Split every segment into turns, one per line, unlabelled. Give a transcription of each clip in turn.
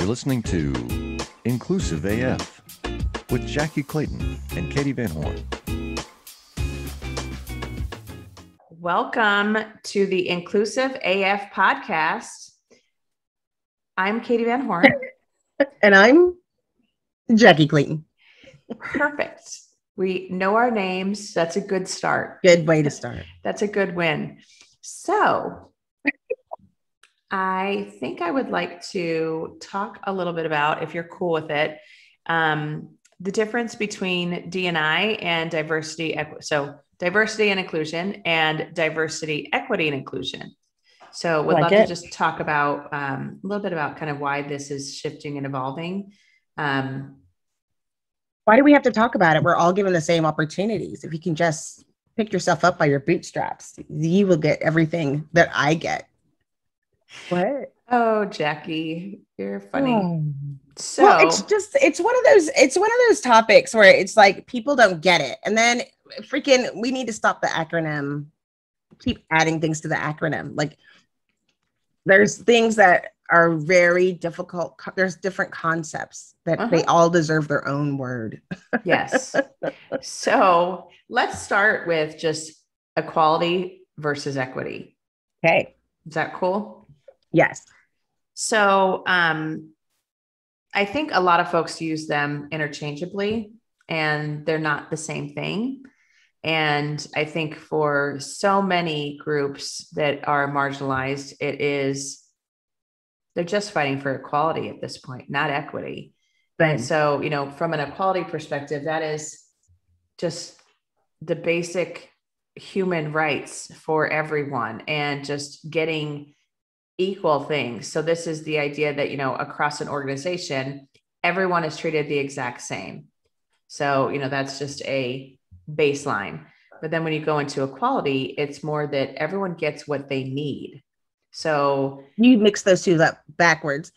You're listening to Inclusive AF with Jackye Clayton and Katie Van Horn.
Welcome to the Inclusive AF podcast. I'm Katie Van Horn.
And I'm Jackye Clayton.
Perfect. We know our names. That's a good start.
Good way to start.
That's a good win. So I think I would like to talk a little bit about, if you're cool with it, the difference between D&I and diversity. So diversity and inclusion and diversity, equity, and inclusion. So would love to just talk about a little bit about kind of why this is shifting and evolving.
Why do we have to talk about it? We're all given the same opportunities. If you can just pick yourself up by your bootstraps, you will get everything that I get. What?
Oh, Jackye, you're funny.
Oh.
So
well, it's one of those topics where it's like people don't get it. And then we need to stop the acronym, keep adding things to the acronym. Like there's things that are very difficult. There's different concepts that they all deserve their own word.
Yes. So let's start with just equality versus equity.
Okay.
Is that cool?
Yes.
So I think a lot of folks use them interchangeably and they're not the same thing. And I think for so many groups that are marginalized, they're just fighting for equality at this point, not equity.
Right.
And so, from an equality perspective, that is just the basic human rights for everyone and just getting equal things. So this is the idea that, across an organization, everyone is treated the exact same. So, that's just a baseline. But then when you go into equality, it's more that everyone gets what they need. So
you mix those two up backwards.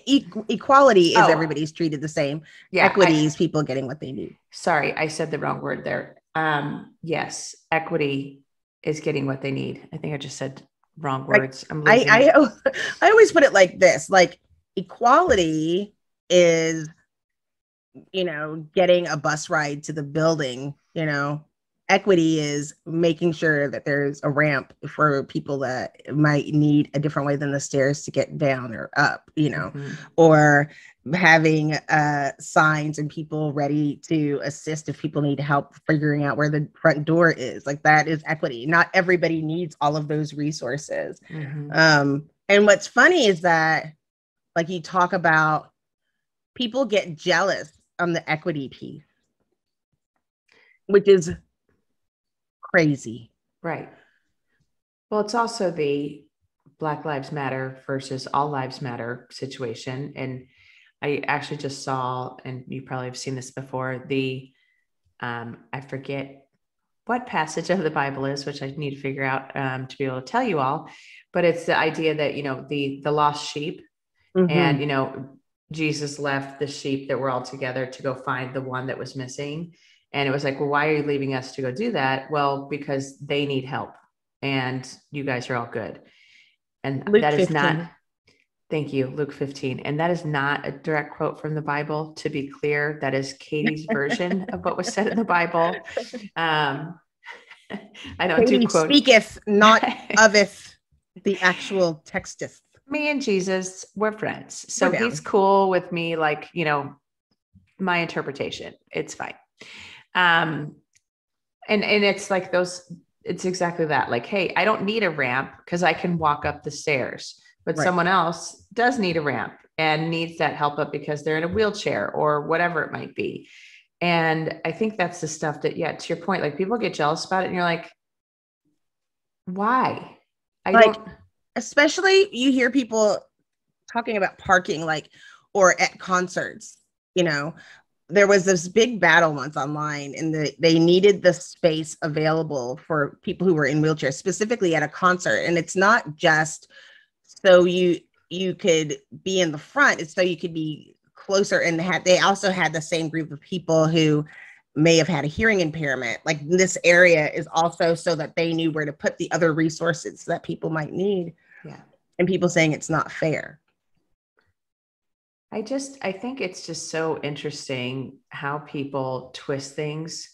Equality is everybody's treated the same. Yeah, equity is people getting what they need.
Sorry, I said the wrong word there. Yes, equity is getting what they need. I think I just said wrong words.
I always put it like this, like equality is, getting a bus ride to the building, equity is making sure that there's a ramp for people that might need a different way than the stairs to get down or up, or having signs and people ready to assist if people need help figuring out where the front door is. Like that is equity. Not everybody needs all of those resources. And what's funny is that, like, you talk about people get jealous on the equity piece, which is crazy.
Right. Well, it's also the Black Lives Matter versus All Lives Matter situation. And I actually just saw, and you probably have seen this before, I forget what passage of the Bible is, which I need to figure out to be able to tell you all, but it's the idea that, the lost sheep and, Jesus left the sheep that were all together to go find the one that was missing. And it was like, well, why are you leaving us to go do that? Well, because they need help and you guys are all good. And
Luke
that
15.
Is not, thank you, Luke 15. And that is not a direct quote from the Bible. To be clear, that is Katie's version of what was said in the Bible. I don't
Katie
do quotes.
Speaketh, not ofeth the actual texteth.
Me and Jesus, we're friends. So he's cool with me, like, my interpretation. It's fine. And it's like it's exactly that. Like, hey, I don't need a ramp because I can walk up the stairs, but someone else does need a ramp and needs that help up because they're in a wheelchair or whatever it might be. And I think that's the stuff that, to your point, like people get jealous about it and you're like, why?
Especially you hear people talking about parking, or at concerts, there was this big battle once online and they needed the space available for people who were in wheelchairs, specifically at a concert. And it's not just so you could be in the front, it's so you could be closer. And they also had the same group of people who may have had a hearing impairment. Like this area is also so that they knew where to put the other resources that people might need.
Yeah.
And people saying it's not fair.
I think it's just so interesting how people twist things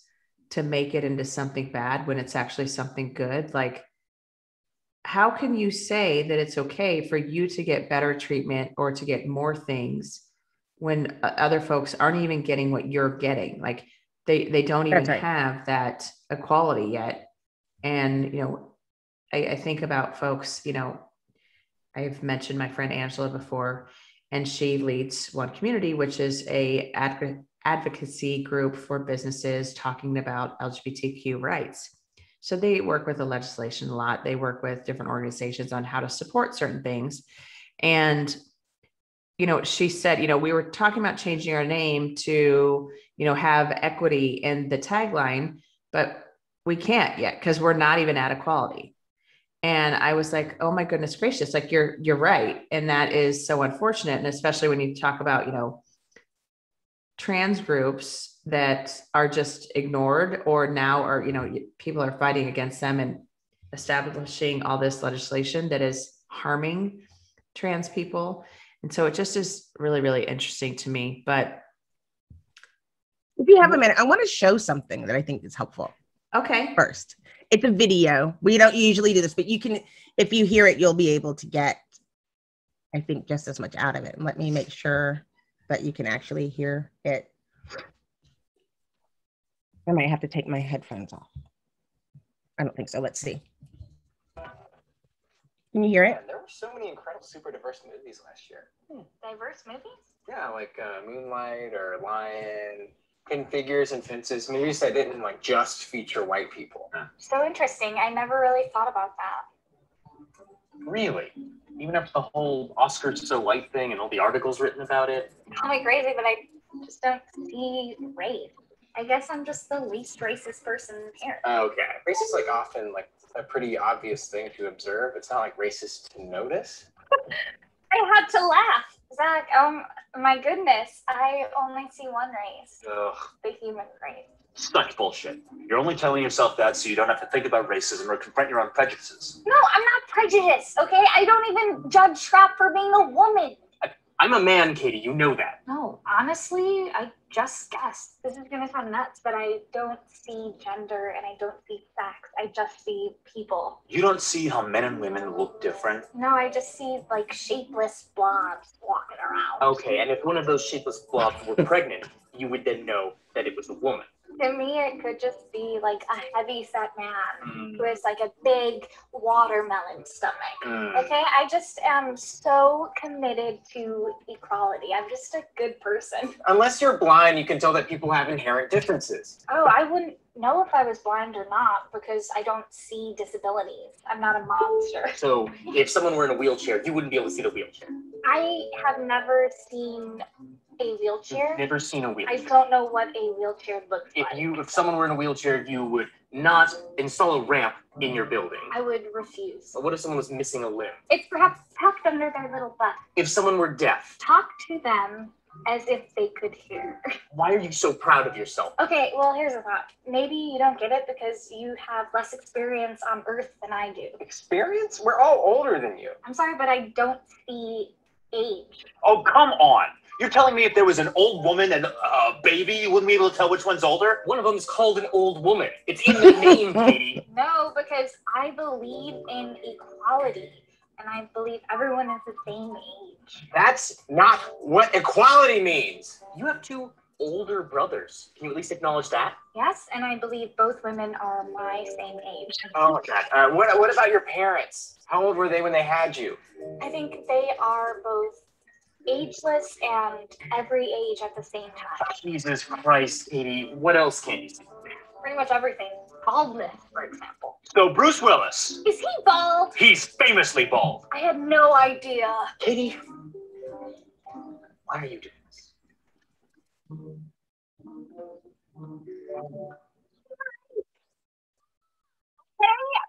to make it into something bad when it's actually something good. Like, how can you say that it's okay for you to get better treatment or to get more things when other folks aren't even getting what you're getting? Like, they don't even have that equality yet. And, I think about folks, I've mentioned my friend Angela before, and she leads One Community, which is a advocacy group for businesses talking about LGBTQ rights. So they work with the legislation a lot. They work with different organizations on how to support certain things. And, she said, we were talking about changing our name to, have equity in the tagline, but we can't yet because we're not even at equality. And I was like, oh my goodness gracious, like you're right. And that is so unfortunate. And especially when you talk about, trans groups that are just ignored, or now are, people are fighting against them and establishing all this legislation that is harming trans people. And so it just is really, really interesting to me. But
if you have a minute, I want to show something that I think is helpful.
Okay.
First, it's a video. We don't usually do this, but you can, if you hear it, you'll be able to get, I think, just as much out of it. And let me make sure that you can actually hear it. I might have to take my headphones off. I don't think so. Let's see. Can you hear it?
There were so many incredible, super diverse movies last year.
Diverse movies?
Yeah, like Moonlight or Lion, Hidden Figures and Fences. Movies that didn't just feature white people.
So interesting. I never really thought about that.
Really? Even after the whole Oscars so white thing and all the articles written about it?
Call me crazy, but I just don't see race. I guess I'm just the least racist person here.
Okay. Race is often a pretty obvious thing to observe. It's not racist to notice.
I had to laugh. Zach, my goodness. I only see one race.
Ugh.
The human race.
Such bullshit. You're only telling yourself that so you don't have to think about racism or confront your own prejudices.
No, I'm not prejudiced, okay? I don't even judge Scrap for being a woman.
I'm a man, Katie. You know that.
No, honestly, I just guessed. This is gonna sound nuts, but I don't see gender and I don't see sex. I just see people.
You don't see how men and women look different?
No, I just see shapeless blobs walking around.
Okay, and if one of those shapeless blobs were pregnant, you would then know that it was a woman.
To me, it could just be a heavy-set man who has a big watermelon stomach. Okay, I just am so committed to equality. I'm just a good person.
Unless you're blind, you can tell that people have inherent differences.
Oh, I wouldn't know if I was blind or not because I don't see disabilities. I'm not a monster.
So if someone were in a wheelchair, you wouldn't be able to see the wheelchair?
I have never seen a wheelchair.
You've never seen a wheelchair?
I don't know what a wheelchair looks like.
If someone were in a wheelchair, you would not install a ramp in your building.
I would refuse.
But what if someone was missing a limb?
It's perhaps tucked under their little butt.
If someone were deaf?
Talk to them as if they could hear.
Why are you so proud of yourself?
Okay, well, here's a thought. Maybe you don't get it because you have less experience on Earth than I do.
Experience? We're all older than you.
I'm sorry, but I don't see age.
Oh, come on. You're telling me if there was an old woman and a baby, you wouldn't be able to tell which one's older? One of them is called an old woman. It's in the name, Katie.
No, because I believe in equality, and I believe everyone is the same age.
That's not what equality means.
You have two older brothers. Can you at least acknowledge that?
Yes, and I believe both women are my same age.
Oh, my God. What about your parents? How old were they when they had you?
I think they are both ageless and every age at the same time.
Jesus Christ, Katie. What else can you see?
Pretty much everything. Baldness, for example.
So Bruce Willis.
Is he bald?
He's famously bald.
I had no idea.
Katie, why are you doing this?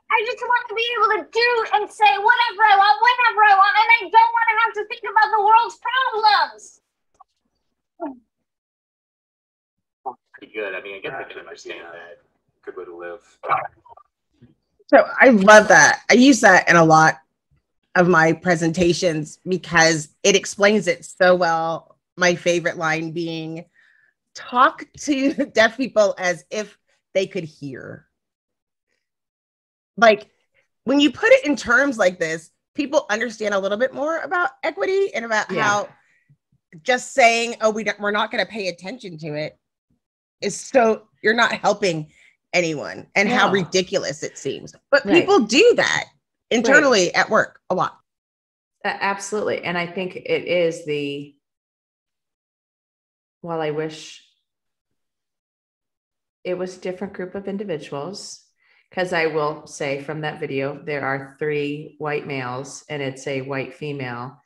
I just want to be able to do and say whatever I want, whenever I want, and I don't want to have to think about the world's problems.
Pretty good. I mean, I guess I can understand that. Good way to live.
So I love that. I use that in a lot of my presentations because it explains it so well my favorite line being, talk to deaf people as if they could hear. Like, when you put it in terms like this, people understand a little bit more about equity and about how just saying, oh, we're not going to pay attention to it is so you're not helping anyone, and how ridiculous it seems. But people do that internally at work a lot.
Absolutely. And I think it is while I wish it was a different group of individuals, because I will say from that video, there are 3 white males and it's a white female.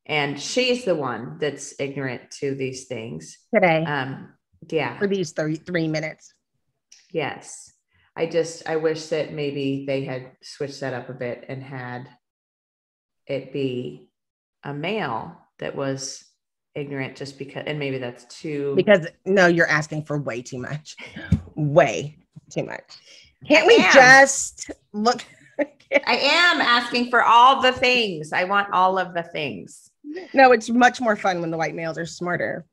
And she's the one that's ignorant to these things.
Today.
Yeah.
For these 3 minutes.
Yes. I wish that maybe they had switched that up a bit and had it be a male that was ignorant, just because, and maybe that's too.
Because no, you're asking for way too much. Way too much. Can't we just look?
I am asking for all the things. I want all of the things.
No, it's much more fun when the white males are smarter.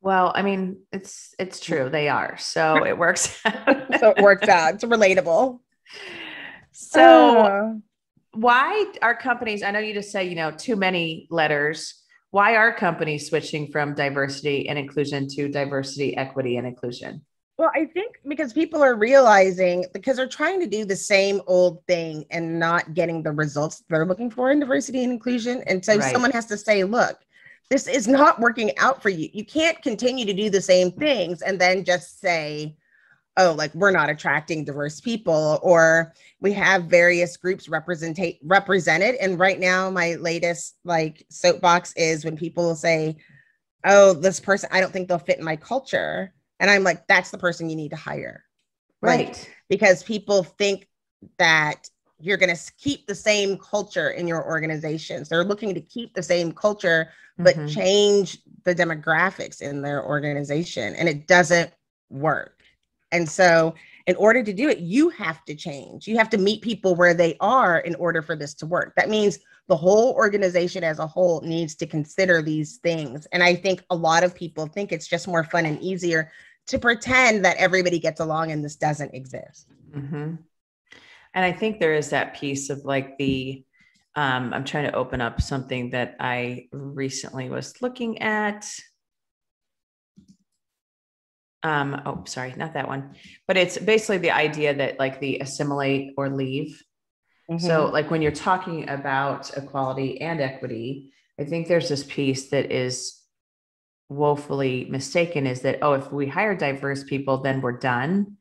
Well, I mean, it's true. They are. So it works out.
So it works out. It's relatable.
So why are companies, I know you just say, too many letters. Why are companies switching from diversity and inclusion to diversity, equity, and inclusion?
Well, I think because people are realizing, because they're trying to do the same old thing and not getting the results they're looking for in diversity and inclusion. And so someone has to say, look, this is not working out for you. You can't continue to do the same things and then just say, oh, like, we're not attracting diverse people, or we have various groups represented. And right now, my latest soapbox is when people say, oh, this person, I don't think they'll fit in my culture. And I'm like, that's the person you need to hire.
Right.
Because people think that you're going to keep the same culture in your organizations. They're looking to keep the same culture, but change the demographics in their organization. And it doesn't work. And so in order to do it, you have to change. You have to meet people where they are in order for this to work. That means the whole organization as a whole needs to consider these things. And I think a lot of people think it's just more fun and easier to pretend that everybody gets along and this doesn't exist.
Mm-hmm. And I think there is that piece of I'm trying to open up something that I recently was looking at. Oh, sorry, not that one, but it's basically the idea that the assimilate or leave. Mm-hmm. So when you're talking about equality and equity, I think there's this piece that is woefully mistaken, is that, oh, if we hire diverse people, then we're done.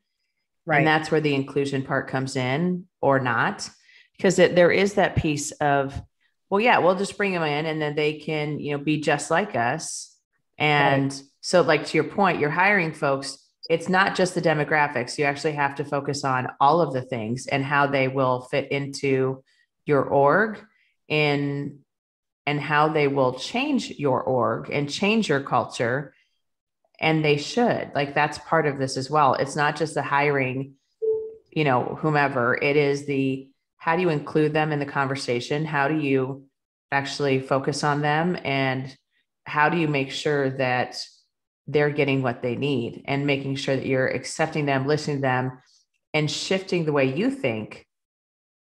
Right. And that's where the inclusion part comes in, or not, because there is that piece of, well, yeah, we'll just bring them in and then they can, be just like us. And so to your point, you're hiring folks. It's not just the demographics. You actually have to focus on all of the things and how they will fit into your org and how they will change your org and change your culture. And they should, that's part of this as well. It's not just the hiring, whomever. It is how do you include them in the conversation? How do you actually focus on them? And how do you make sure that they're getting what they need, and making sure that you're accepting them, listening to them, and shifting the way you think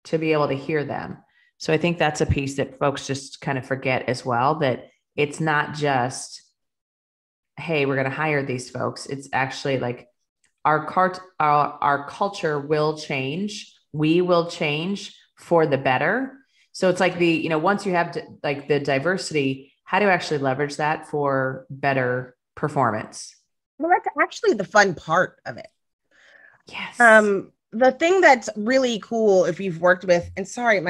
to be able to hear them. So I think that's a piece that folks just kind of forget as well, that it's not just, hey, we're going to hire these folks. It's actually our culture will change. We will change for the better. So it's once you have the diversity, how do you actually leverage that for better performance?
Well, that's actually the fun part of it.
Yes.
The thing that's really cool, if you've worked with, and sorry,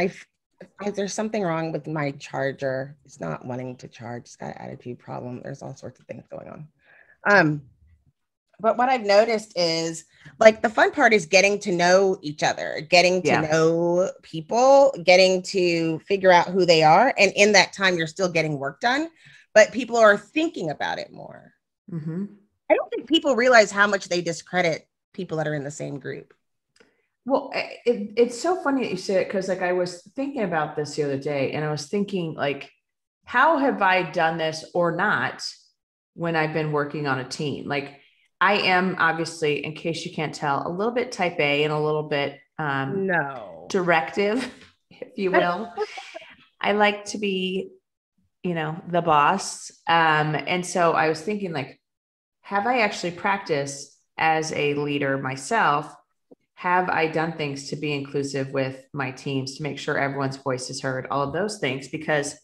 there's something wrong with my charger. It's not wanting to charge. It's got an attitude problem. There's all sorts of things going on. But what I've noticed is the fun part is getting to know each other, getting to know people, getting to figure out who they are. And in that time, you're still getting work done, but people are thinking about it more. Mm-hmm. I don't think people realize how much they discredit people that are in the same group.
Well, it's so funny that you say it, because I was thinking about this the other day, and I was thinking how have I done this or not when I've been working on a team? Like, I am obviously, in case you can't tell, a little bit type A and a little bit directive, if you will. I like to be, the boss. And so I was thinking, like, have I actually practiced as a leader myself? Have I done things to be inclusive with my teams, to make sure everyone's voice is heard, all of those things, because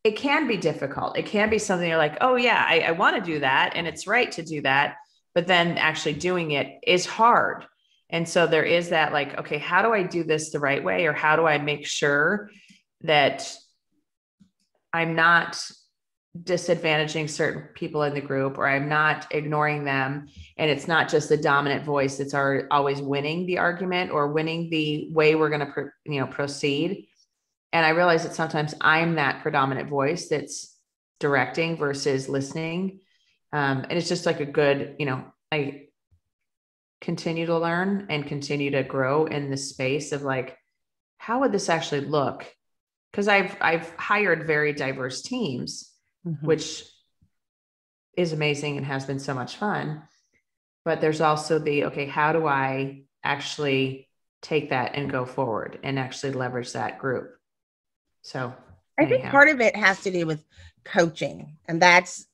it can be difficult. It can be something you're like, oh yeah, I want to do that. And it's right to do that. But then actually doing it is hard. And so there is that, like, okay, how do I do this the right way? Or how do I make sure that I'm not disadvantaging certain people in the group, or I'm not ignoring them, and it's not just the dominant voice that's always winning the argument or winning the way we're going to proceed. And I realize that sometimes I'm that predominant voice that's directing versus listening. And it's just like a good, I continue to learn and continue to grow in this space of like, how would this actually look? Because I've hired very diverse teams, which is amazing and has been so much fun. But there's also okay, how do I actually take that and go forward and actually leverage that group? So
I think part of it has to do with coaching. And that's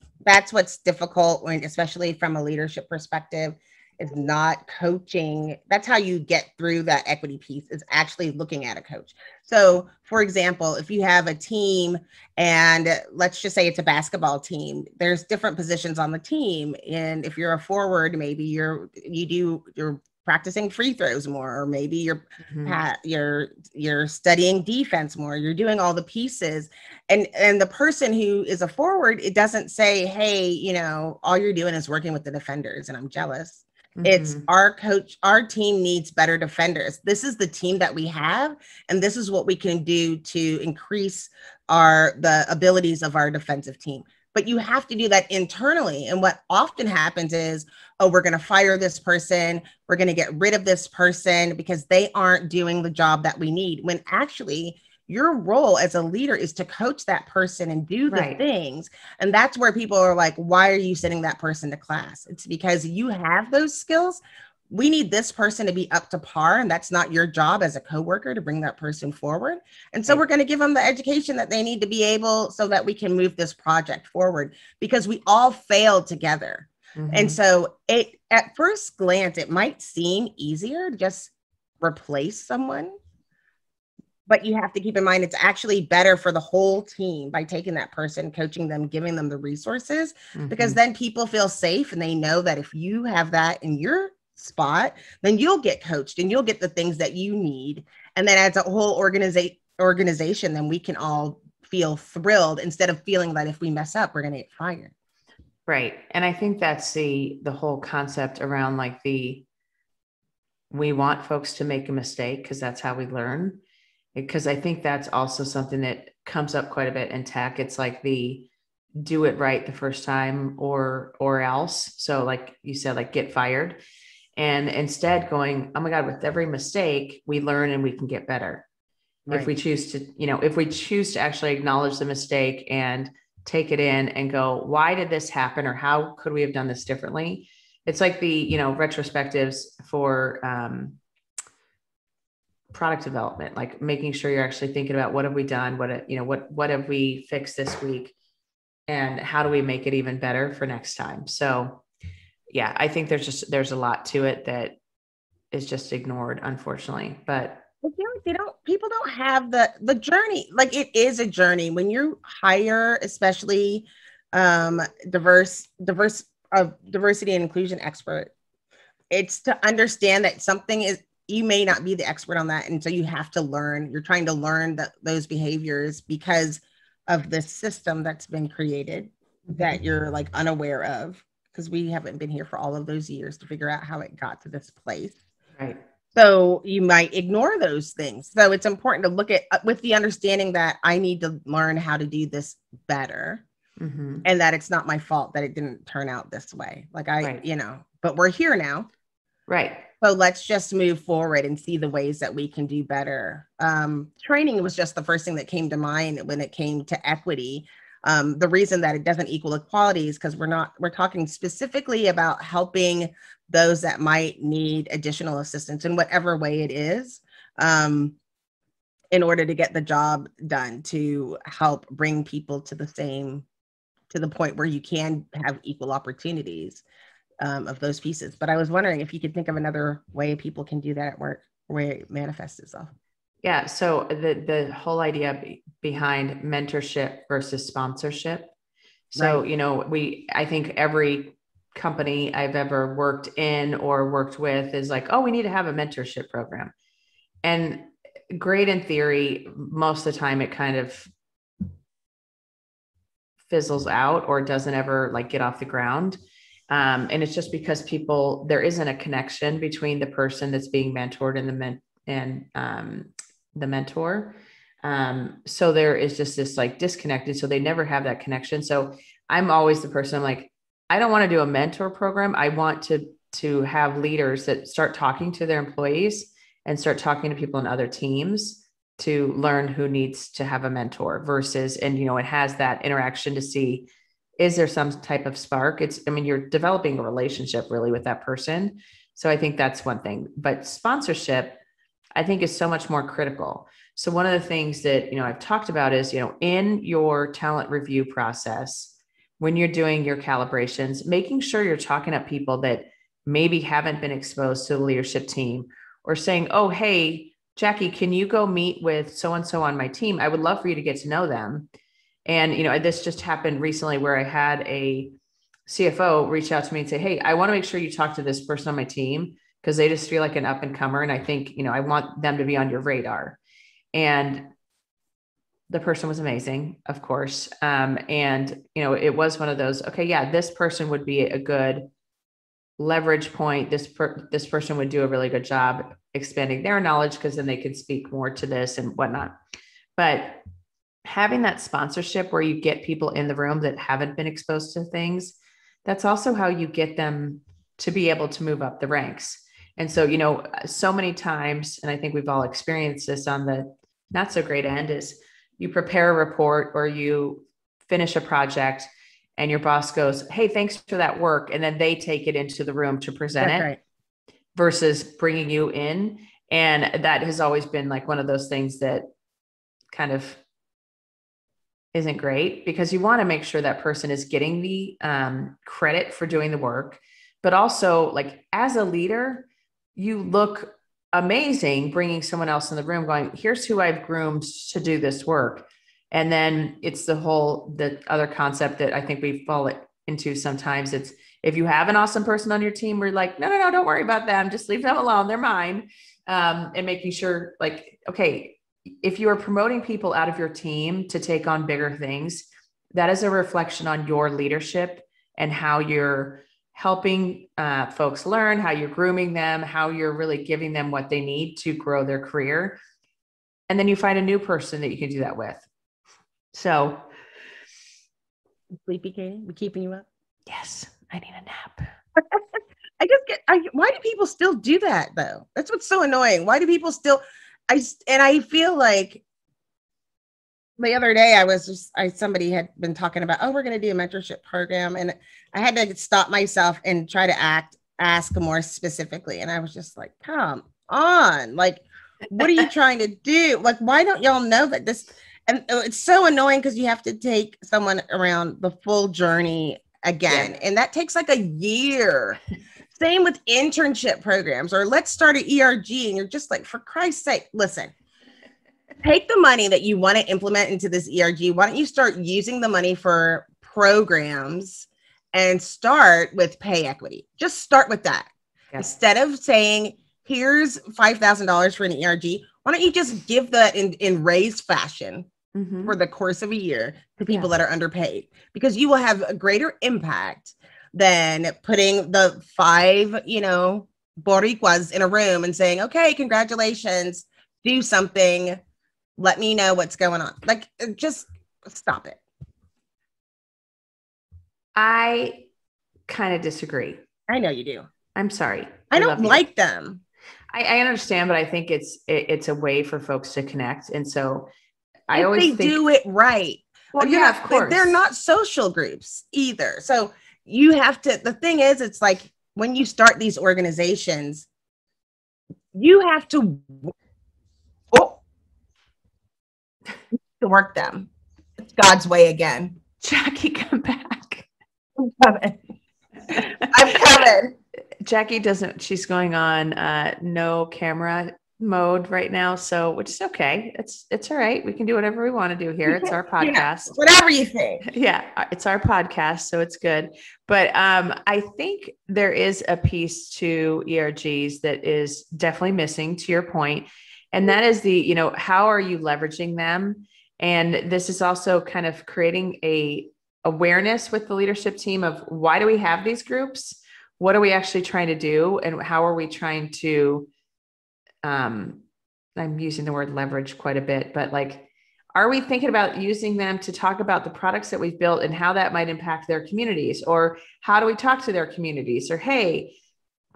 what's difficult when, especially from a leadership perspective, is not coaching. That's how you get through that equity piece, is actually looking at a coach. So for example, if you have a team and let's just say it's a basketball team, there's different positions on the team. And if you're a forward, maybe you're practicing free throws more, or maybe you're studying defense more, you're doing all the pieces. And the person who is a forward, it doesn't say, hey, all you're doing is working with the defenders and I'm jealous. It's our coach, our team needs better defenders. This is the team that we have, and this is what we can do to increase the abilities of our defensive team. But you have to do that internally. And what often happens is, oh, we're going to fire this person, we're going to get rid of this person because they aren't doing the job that we need. When actually your role as a leader is to coach that person and do the things. And that's where people are like, why are you sending that person to class? It's because you have those skills. We need this person to be up to par, and that's not your job as a coworker to bring that person forward. And so we're going to give them the education that they need to be able, so that we can move this project forward, because we all failed together. And so at first glance, it might seem easier to just replace someone, but you have to keep in mind, it's actually better for the whole team by taking that person, coaching them, giving them the resources, because then people feel safe and they know that if you have that in your spot, then you'll get coached and you'll get the things that you need. And then as a whole organization, then we can all feel thrilled instead of feeling that if we mess up, we're going to get fired.
Right. And I think that's the whole concept around like we want folks to make a mistake because that's how we learn. Because I think that's also something that comes up quite a bit in tech. It's like the do it right the first time or else. So like you said, like get fired. And instead going, oh my God, with every mistake, we learn and we can get better. Right. If we choose to actually acknowledge the mistake and take it in and go, why did this happen? Or how could we have done this differently? It's like the, retrospectives for product development, like making sure you're actually thinking about what have we done? What have we fixed this week? And how do we make it even better for next time? So yeah, I think there's a lot to it that is just ignored, unfortunately, but
people don't have the journey. Like it is a journey when you hire, especially diversity and inclusion expert. It's to understand that something is, you may not be the expert on that. And so you have to learn, you're trying to learn those behaviors because of the system that's been created that you're like unaware of, because we haven't been here for all of those years to figure out how it got to this place.
Right.
So you might ignore those things. So it's important to look at with the understanding that I need to learn how to do this better, and that it's not my fault that it didn't turn out this way. Like but we're here now.
Right.
So let's just move forward and see the ways that we can do better. Training was just the first thing that came to mind when it came to equity. The reason that it doesn't equal equality is because we're talking specifically about helping those that might need additional assistance in whatever way it is, in order to get the job done, to help bring people to the point where you can have equal opportunities of those pieces. But I was wondering if you could think of another way people can do that at work, where it manifests itself.
Yeah. So the whole idea behind mentorship versus sponsorship. So,
Right.
I think every company I've ever worked in or worked with is like, oh, we need to have a mentorship program. And great in theory, most of the time it kind of fizzles out or doesn't ever like get off the ground. And it's just because there isn't a connection between the person that's being mentored and the mentor. So there is just this like disconnected. So they never have that connection. So I'm always the person, I'm like, I don't want to do a mentor program. I want to have leaders that start talking to their employees and start talking to people in other teams to learn who needs to have a mentor versus, and, it has that interaction to see, is there some type of spark? You're developing a relationship really with that person. So I think that's one thing, but sponsorship, I think, is so much more critical. So one of the things that, I've talked about is, in your talent review process, when you're doing your calibrations, making sure you're talking up people that maybe haven't been exposed to the leadership team, or saying, oh, hey, Jackye, can you go meet with so-and-so on my team? I would love for you to get to know them. And, this just happened recently where I had a CFO reach out to me and say, hey, I want to make sure you talk to this person on my team because they just feel like an up and comer. And I think, I want them to be on your radar. And the person was amazing, of course. And, it was one of those, okay, yeah, this person would be a good leverage point. This person would do a really good job expanding their knowledge because then they can speak more to this and whatnot. But having that sponsorship where you get people in the room that haven't been exposed to things, that's also how you get them to be able to move up the ranks. And so, so many times, and I think we've all experienced this on the not so great end, is you prepare a report or you finish a project and your boss goes, hey, thanks for that work. And then they take it into the room to present
That's
it
right.
versus bringing you in. And that has always been like one of those things that kind of isn't great, because you want to make sure that person is getting the credit for doing the work, but also, like, as a leader, you look amazing bringing someone else in the room going, here's who I've groomed to do this work. And then it's the other concept that I think we fall into sometimes. It's, if you have an awesome person on your team, we're like, no, don't worry about them. Just leave them alone. They're mine. And making sure, like, okay, if you are promoting people out of your team to take on bigger things, that is a reflection on your leadership and how you're helping folks learn, how you're grooming them, how you're really giving them what they need to grow their career. And then you find a new person that you can do that with. So,
Sleepy Katie, we keeping you up?
yes, I need a nap.
Why do people still do that though? That's what's so annoying. Why do people still, I feel like the other day somebody had been talking about, oh, we're going to do a mentorship program. And I had to stop myself and try to ask more specifically. And I was just like, come on, like, what are you trying to do? Like, why don't y'all know that this, and it's so annoying because you have to take someone around the full journey again. Yeah. And that takes like a year. Same with internship programs, or let's start an ERG. And you're just like, for Christ's sake, listen, take the money that you want to implement into this ERG. Why don't you start using the money for programs and start with pay equity? Just start with that. Yeah. Instead of saying, here's $5,000 for an ERG, why don't you just give that in raised fashion for the course of a year to people that are underpaid? Because you will have a greater impact than putting the 5, Boricuas in a room and saying, okay, congratulations, do something. Let me know what's going on. Like, just stop it.
I kind of disagree.
I know you do.
I'm sorry.
I don't like them.
I understand, but I think it's a way for folks to connect. And so I always think
do it right.
Well, yeah, of course.
They're not social groups either. So you have to, the thing is, it's like when you start these organizations, you have to work them. It's God's way again.
Jackye, come back.
I'm coming.
Jackye she's going on no camera mode right now, so which is okay. It's all right. We can do whatever we want to do here. It's our podcast.
Whatever you think.
Yeah, it's our podcast, so it's good. But I think there is a piece to ERGs that is definitely missing, to your point, and that is the, how are you leveraging them? And this is also kind of creating a awareness with the leadership team of why do we have these groups? What are we actually trying to do? And how are we trying to, I'm using the word leverage quite a bit, but like, are we thinking about using them to talk about the products that we've built and how that might impact their communities? Or how do we talk to their communities? Or, hey,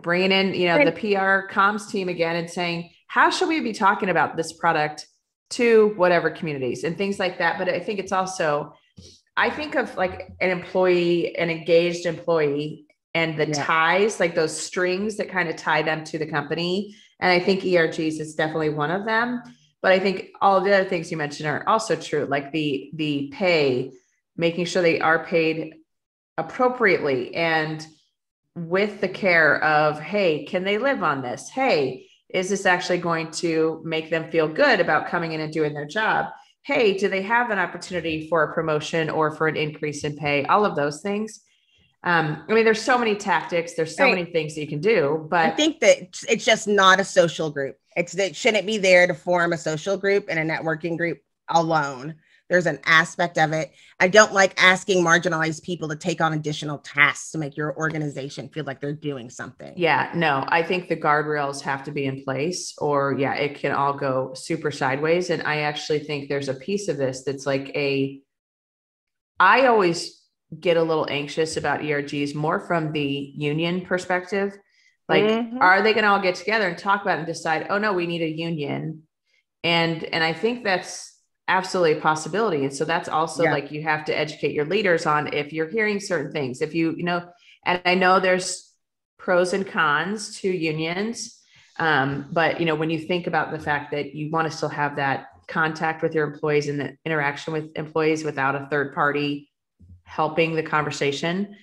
bringing in, the PR comms team again and saying, how should we be talking about this product to whatever communities and things like that? But I think it's also, I think of like an engaged employee and the ties, like those strings that kind of tie them to the company. And I think ERGs is definitely one of them. But I think all of the other things you mentioned are also true, like the pay, making sure they are paid appropriately and with the care of, hey, can they live on this? Hey, is this actually going to make them feel good about coming in and doing their job? Hey, do they have an opportunity for a promotion or for an increase in pay? All of those things. There's so many tactics. There's so many things that you can do, but
I think that it's just not a social group. It shouldn't be there to form a social group and a networking group alone. There's an aspect of it. I don't like asking marginalized people to take on additional tasks to make your organization feel like they're doing something.
Yeah, no, I think the guardrails have to be in place or it can all go super sideways. And I actually think there's a piece of this that's like I always get a little anxious about ERGs more from the union perspective. Like, are they going to all get together and talk about it and decide, oh no, we need a union. And I think that's absolutely a possibility. And so that's also like, you have to educate your leaders on if you're hearing certain things, if and I know there's pros and cons to unions. But when you think about the fact that you want to still have that contact with your employees and the interaction with employees without a third party helping the conversation,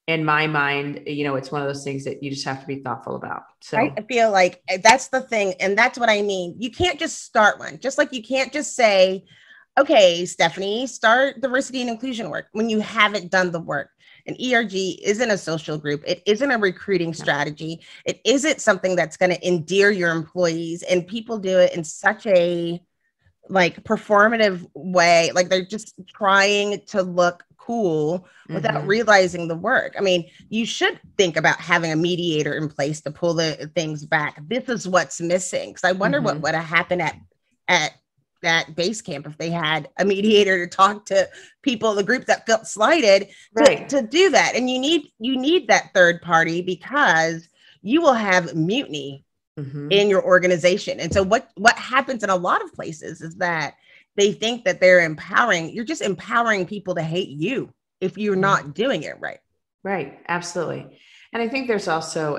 in my mind, it's one of those things that you just have to be thoughtful about. So
I feel like that's the thing. And that's what I mean. You can't just start one, just like you can't just say, okay, Stephanie, start diversity and inclusion work when you haven't done the work. An ERG isn't a social group. It isn't a recruiting strategy. It isn't something that's going to endear your employees. And people do it in such a performative way. Like they're just trying to look cool without realizing the work. I mean, you should think about having a mediator in place to pull the things back. This is what's missing. Because I wonder what would have happened at that base camp if they had a mediator to talk to people, the group that felt slighted, to do that. And you need that third party because you will have mutiny in your organization. And so what happens in a lot of places is that they think that they're empowering. You're just empowering people to hate you if you're not doing it right.
Right. Absolutely. And I think there's also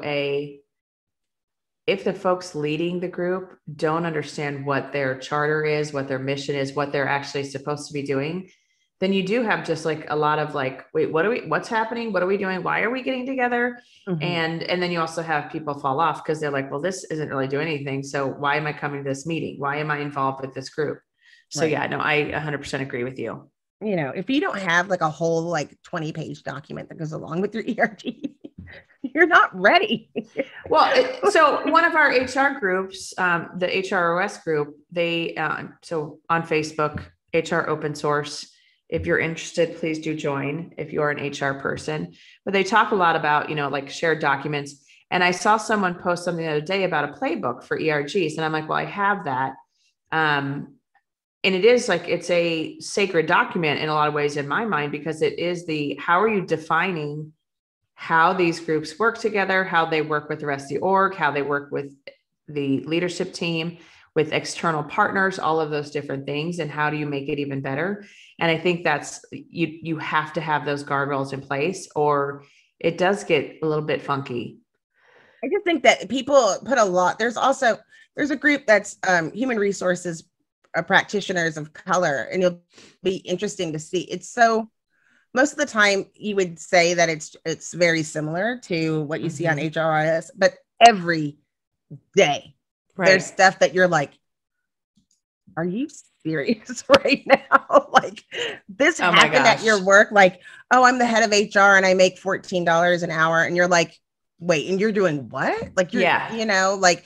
if the folks leading the group don't understand what their charter is, what their mission is, what they're actually supposed to be doing, then you do have just like a lot of like, wait, what's happening? What are we doing? Why are we getting together? And then you also have people fall off because they're like, well, this isn't really doing anything. So why am I coming to this meeting? Why am I involved with this group? So I 100% agree with you.
If you don't have like a whole 20-page document that goes along with your ERG, you're not ready.
Well, so one of our HR groups, the HROS group, they, so on Facebook, HR open source, if you're interested, please do join if you're an HR person, but they talk a lot about, shared documents. And I saw someone post something the other day about a playbook for ERGs. And I'm like, well, I have that. And it is it's a sacred document in a lot of ways in my mind, because it is how are you defining how these groups work together, how they work with the rest of the org, how they work with the leadership team, with external partners, all of those different things. And how do you make it even better? And I think that's, you have to have those guardrails in place, or it does get a little bit funky.
I just think that people put a lot. There's a group that's human resources practitioners of color, and it'll be interesting to see. It's so, most of the time you would say that it's very similar to what you see on HRIS, but every day there's stuff that you're like, are you serious right now? Like, this happened at your work. Like, oh, I'm the head of HR and I make $14 an hour. And you're like, wait, and you're doing what? Like, you're, you know, like,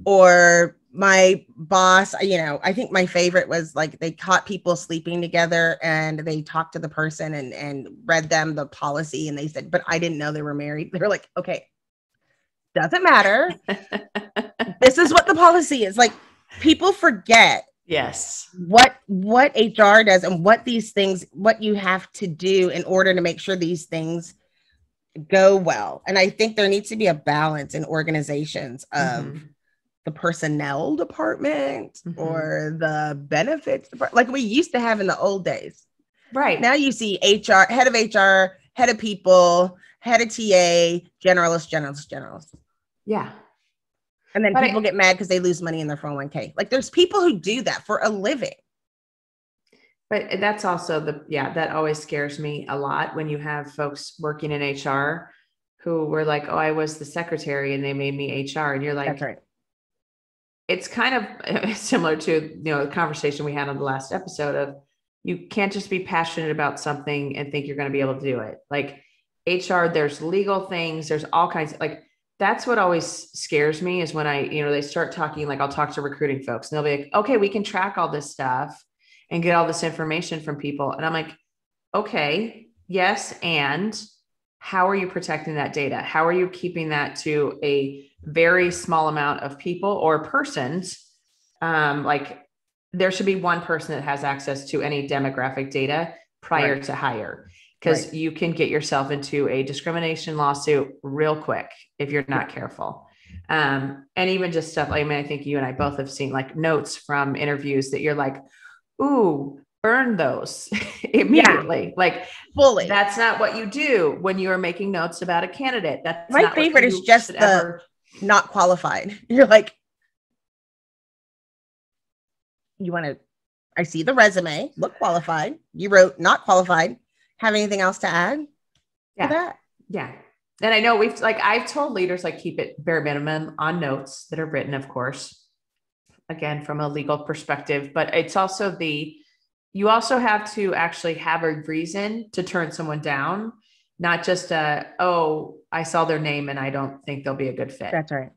or my boss, you know, I think my favorite was like, they caught people sleeping together and they talked to the person and read them the policy. And they said, but I didn't know they were married. They're like, okay, doesn't matter. This is what the policy is. Like, people forget what HR does and what these things, what you have to do in order to make sure these things go well. And I think there needs to be a balance in organizations of the personnel department or the benefits department, like we used to have in the old days. Right. Now you see HR, head of HR, head of people, head of TA, generalist. Yeah. And then people get mad because they lose money in their 401k. Like, there's people who do that for a living.
But that's also that always scares me a lot when you have folks working in HR who were like, oh, I was the secretary and they made me HR. And you're like, that's right. It's kind of similar to, you know, the conversation we had on the last episode of, you can't just be passionate about something and think you're going to be able to do it. Like HR, there's legal things, there's all kinds of, like, that's what always scares me is when they start talking, like I'll talk to recruiting folks and they'll be like, okay, we can track all this stuff and get all this information from people. And I'm like, okay, yes. And how are you protecting that data? How are you keeping that to a very small amount of people or persons? Like, there should be one person that has access to any demographic data prior to hire, because you can get yourself into a discrimination lawsuit real quick if you're not careful. And even just stuff, I mean, I think you and I both have seen like notes from interviews that you're like, ooh, burn those immediately. Like, fully. That's not what you do when you are making notes about a candidate. That's
my favorite is just the not qualified. You're like, you want to, I see the resume, look qualified. You wrote not qualified. Have anything else to add to that?
Yeah. And I know I've told leaders, like, keep it bare minimum on notes that are written, of course, again, from a legal perspective, but it's also you also have to actually have a reason to turn someone down, not just oh, I saw their name and I don't think they'll be a good fit.
That's right.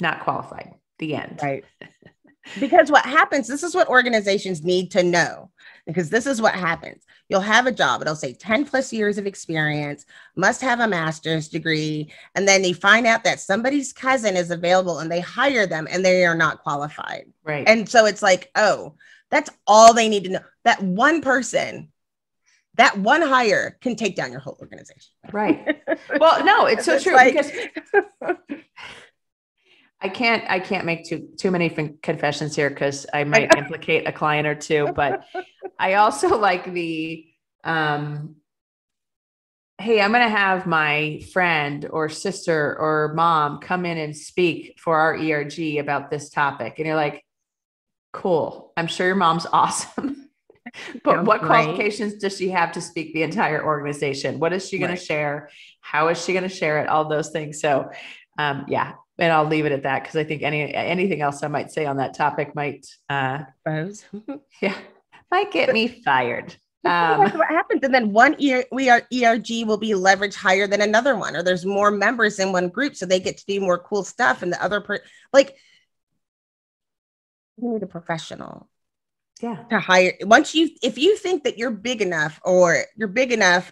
Not qualified. The end.
Right. Because what happens, this is what organizations need to know, because this is what happens. You'll have a job. It'll say 10 plus years of experience, must have a master's degree. And then they find out that somebody's cousin is available and they hire them and they are not qualified.
Right.
And so it's like, oh, that's all they need to know. That one person, that one hire can take down your whole organization.
Right. Well, no, it's so true, like, because I can't make too many confessions here because I might implicate a client or two, but I also like the, hey, I'm going to have my friend or sister or mom come in and speak for our ERG about this topic. And you're like, cool. I'm sure your mom's awesome, but what qualifications does she have to speak the entire organization? What is she going to share? How is she going to share it? All those things. So, yeah. And I'll leave it at that, because I think anything else I might say on that topic might, might get me fired.
That's what happens. And then one ERG will be leveraged higher than another one, or there's more members in one group, so they get to do more cool stuff. And the other like, you need a professional. Yeah. To hire. If you think that you're big enough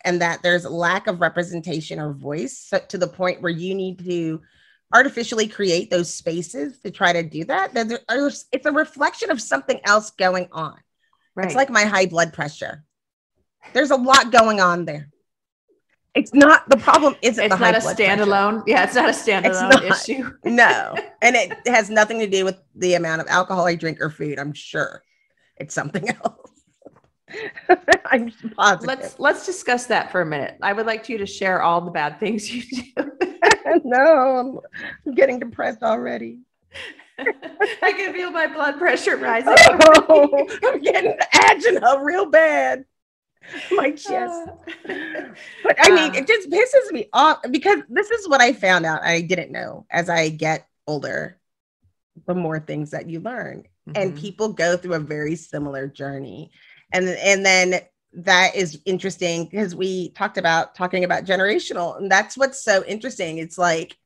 and that there's a lack of representation or voice to the point where you need to artificially create those spaces to try to do that, then it's a reflection of something else going on. Right. It's like my high blood pressure. There's a lot going on there. It's not, the problem isn't
It's
the high
not a
blood pressure.
standalone. Yeah, it's not a standalone issue.
No. And it has nothing to do with the amount of alcohol I drink or food. I'm sure it's something else. I'm positive.
Let's discuss that for a minute. I would like you to share all the bad things you do.
No, I'm getting depressed already.
I can feel my blood pressure rising.
Oh, I'm getting agita real bad. My chest. But I mean, it just pisses me off because this is what I found out I didn't know. As I get older, the more things that you learn. And people go through a very similar journey. And then that is interesting because we talking about generational, and that's what's so interesting. It's like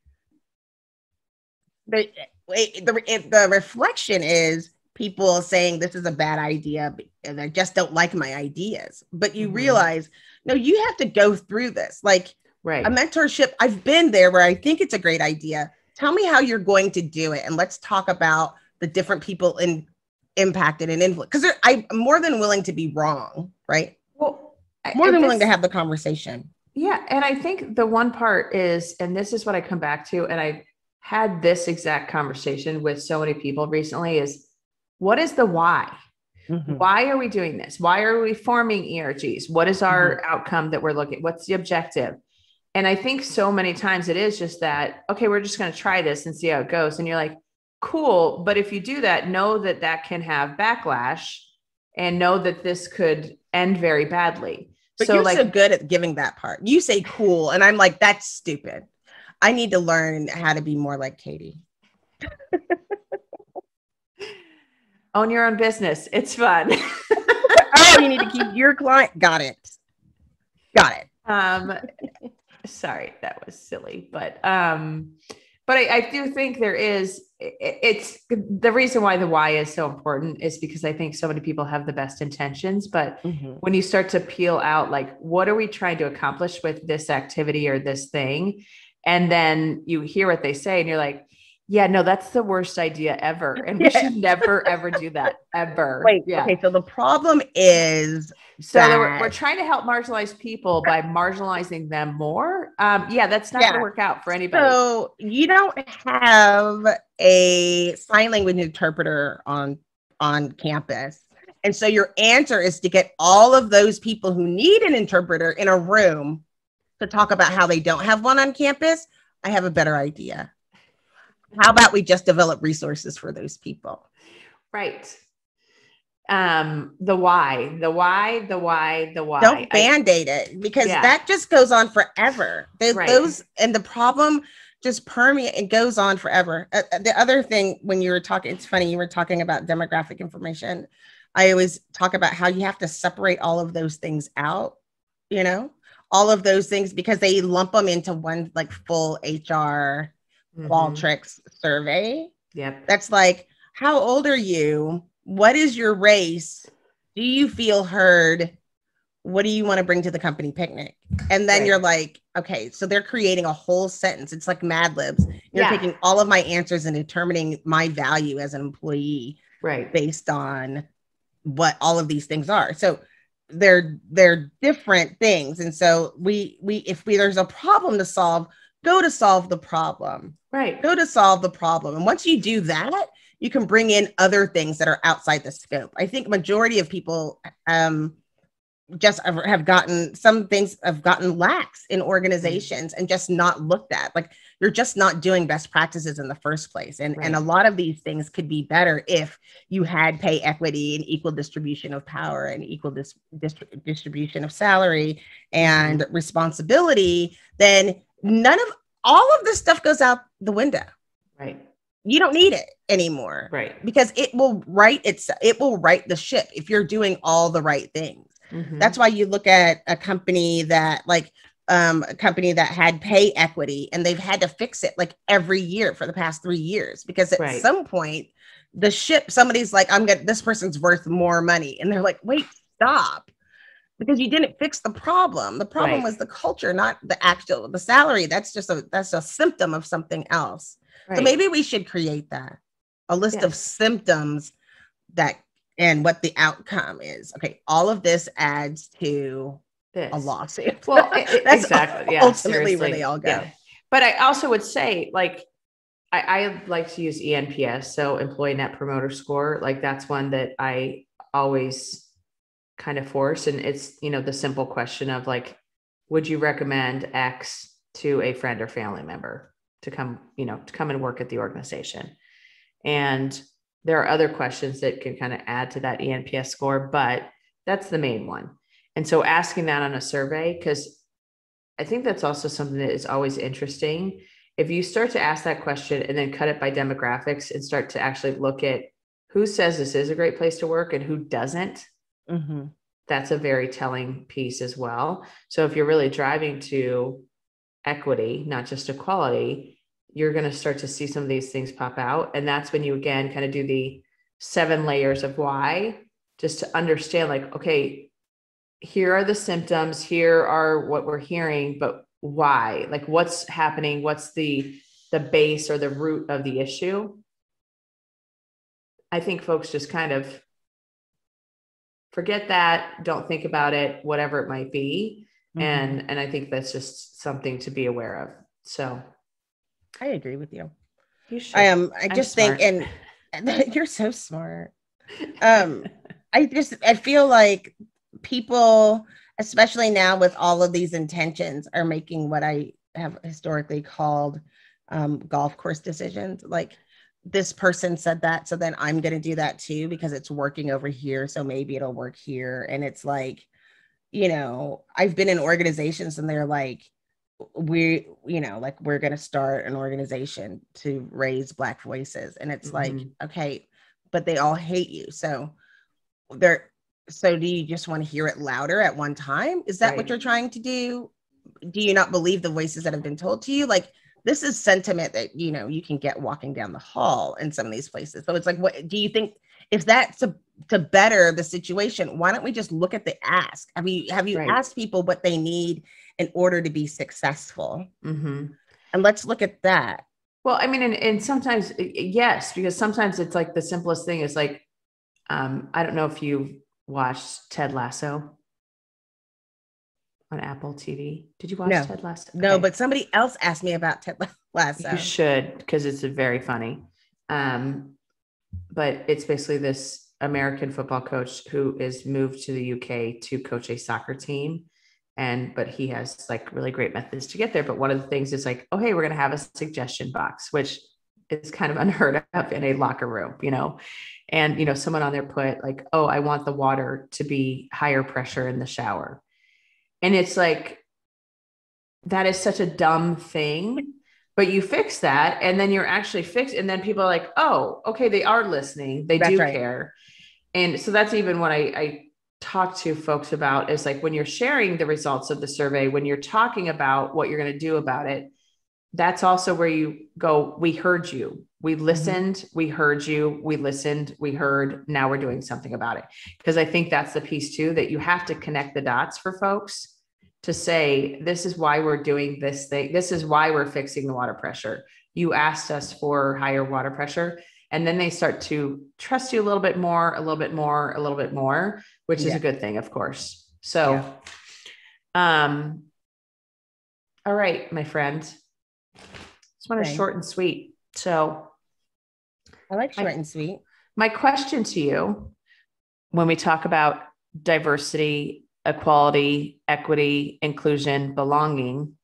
the reflection is people saying this is a bad idea and I just don't like my ideas. But you realize, no, you have to go through this. Like a mentorship, I've been there where I think it's a great idea. Tell me how you're going to do it. And let's talk about the different people impacted and influenced. Because I'm more than willing to be wrong, right?
Well,
more than willing to have the conversation.
Yeah. And I think the one part is, and this is what I come back to, and I had this exact conversation with so many people recently, is what is the why? Why are we doing this? Why are we forming ERGs? What is our outcome that we're looking? What's the objective? And I think so many times it is just that, okay, we're just going to try this and see how it goes. And you're like, cool. But if you do that, know that that can have backlash and know that this could end very badly.
But so you're so good at giving that part. You say cool. And I'm like, that's stupid. I need to learn how to be more like Katee.
Own your own business. It's fun.
Oh, you need to keep your client. Got it.
Sorry, that was silly, but I do think there is, it's the reason why the why is so important is because I think so many people have the best intentions, but when you start to peel out, like, what are we trying to accomplish with this activity or this thing? And then you hear what they say and you're like, yeah, no, that's the worst idea ever. And we should never, ever do that ever.
Wait, okay. So the problem is
we're trying to help marginalized people by marginalizing them more. That's not going to work out for anybody.
So you don't have a sign language interpreter on campus. And so your answer is to get all of those people who need an interpreter in a room to talk about how they don't have one on campus. I have a better idea. How about we just develop resources for those people?
Right. The why.
Don't band-aid it because that just goes on forever. Those and the problem just permeate and goes on forever. The other thing, when you were talking, it's funny, you were talking about demographic information. I always talk about how you have to separate all of those things out, all of those things, because they lump them into one like full HR Qualtrics survey.
Yep.
That's like, how old are you? What is your race? Do you feel heard? What do you want to bring to the company picnic? And then you're like, okay, so they're creating a whole sentence. It's like Mad Libs. You're taking all of my answers and determining my value as an employee based on what all of these things are. So they're different things. And so if there's a problem to solve, go to solve the problem.
Right.
Go to solve the problem. And once you do that, you can bring in other things that are outside the scope. I think majority of people just have gotten, some things have gotten lax in organizations and just not looked at. Like, you're just not doing best practices in the first place. And a lot of these things could be better if you had pay equity and equal distribution of power and equal distribution of salary and responsibility. Then all of this stuff goes out the window.
Right.
You don't need it anymore.
Right.
Because it will right the ship if you're doing all the right things. That's why you look at a company that had pay equity and they've had to fix it like every year for the past 3 years, because at some point the ship, somebody's like, this person's worth more money. And they're like, wait, stop. Because you didn't fix the problem. The problem was the culture, not the salary. That's a symptom of something else. Right. So maybe we should create a list of symptoms and what the outcome is. Okay, all of this adds to a lawsuit.
Well,
That's
exactly. Yeah.
Ultimately
Seriously.
where they all go.
Yeah. But I also would say, like, I like to use ENPS, so Employee Net Promoter Score. Like, that's one that I always kind of force. And it's, the simple question of, like, would you recommend X to a friend or family member to come and work at the organization? And there are other questions that can kind of add to that ENPS score, but that's the main one. And so asking that on a survey, because I think that's also something that is always interesting. If you start to ask that question and then cut it by demographics and start to actually look at who says this is a great place to work and who doesn't, that's a very telling piece as well. So if you're really driving to equity, not just equality, you're going to start to see some of these things pop out. And that's when you, again, kind of do the 7 layers of why, just to understand, like, okay, here are the symptoms, here are what we're hearing, but why? Like, what's happening? What's the base or the root of the issue? I think folks just kind of forget that, don't think about it, whatever it might be. And I think that's just something to be aware of. So
I agree with you.
You should.
I just think, and you're so smart. I feel like people, especially now with all of these intentions, are making what I have historically called golf course decisions. Like, this person said that, so then I'm going to do that too because it's working over here, so maybe it'll work here. And it's like, I've been in organizations and they're like, we're going to start an organization to raise Black voices, and it's like, okay, but they all hate you, so do you just want to hear it louder at one time? Is that what you're trying to do? Do you not believe the voices that have been told to you? Like, this is sentiment that, you can get walking down the hall in some of these places. So it's like, what do you think, if that's to better the situation, why don't we just look at the ask? Have you asked people what they need in order to be successful? And let's look at that.
Well, I mean, and sometimes, yes, because sometimes it's like the simplest thing is like, I don't know if you've watched Ted Lasso on Apple TV. Did you watch Ted Lasso?
No, but somebody else asked me about Ted Lasso.
You should, because it's very funny. But it's basically this American football coach who is moved to the UK to coach a soccer team. But he has like really great methods to get there. But one of the things is like, oh, hey, we're going to have a suggestion box, which is kind of unheard of in a locker room, and, someone on there put like, oh, I want the water to be higher pressure in the shower. And it's like, that is such a dumb thing, but you fix that and then you're actually fixed. And then people are like, oh, okay, they are listening. They do care. And so that's even what I talk to folks about, is like, when you're sharing the results of the survey, when you're talking about what you're going to do about it, that's also where you go, we heard you, we listened, we heard you, we listened, we heard, now we're doing something about it. Because I think that's the piece too, that you have to connect the dots for folks to say, this is why we're doing this thing. This is why we're fixing the water pressure. You asked us for higher water pressure. And then they start to trust you a little bit more, which is a good thing, of course. So, all right, my friend. This one is short and sweet. So
I like short and sweet.
My question to you, when we talk about diversity, equality, equity, inclusion, belonging,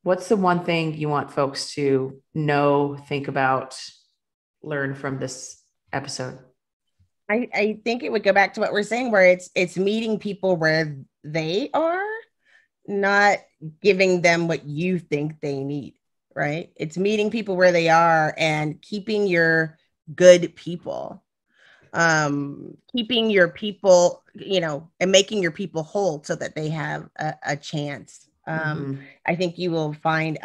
what's the one thing you want folks to know, think about, learn from this episode?
I think it would go back to what we're saying, where it's meeting people where they are, not giving them what you think they need, right? It's meeting people where they are and keeping your good people, keeping your people, and making your people whole so that they have a chance. I think you will find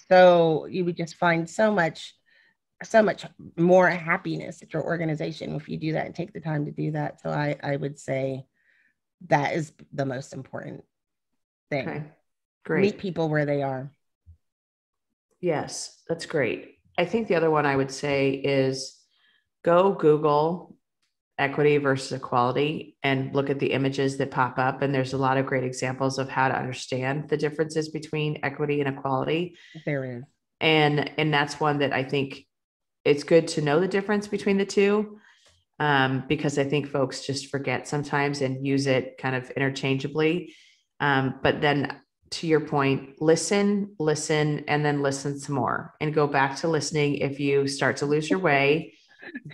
you would just find so much more happiness at your organization if you do that and take the time to do that. So I would say that is the most important thing.
Okay, great.
Meet people where they are.
Yes, that's great. I think the other one I would say is go Google equity versus equality and look at the images that pop up. And there's a lot of great examples of how to understand the differences between equity and equality.
There is.
And that's one that I think it's good to know the difference between the two, because I think folks just forget sometimes and use it kind of interchangeably. But then to your point, listen, and then listen some more and go back to listening. If you start to lose your way,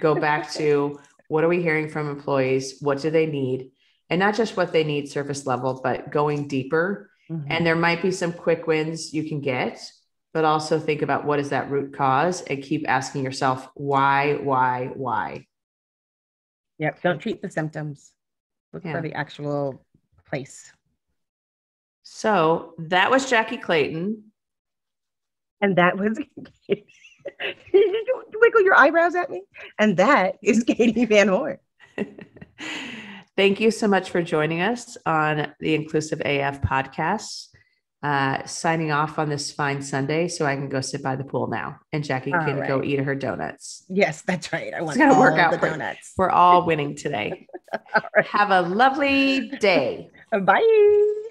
go back to what are we hearing from employees? What do they need? And not just what they need surface level, but going deeper.
Mm-hmm.
And there might be some quick wins you can get, but also think about what is that root cause and keep asking yourself, why?
Yep. Don't treat the symptoms. Look
Yeah.
for the actual place.
So that was Jackye Clayton.
And that was, did you wiggle your eyebrows at me? And that is Katee Van Horn.
Thank you so much for joining us on the Inclusive AF podcast. Signing off on this fine Sunday so I can go sit by the pool now. And Jackye can go eat her donuts.
Yes, that's right. I want
to work
all
out
the
for
donuts.
We're all winning today.
All right.
Have a lovely day.
Bye.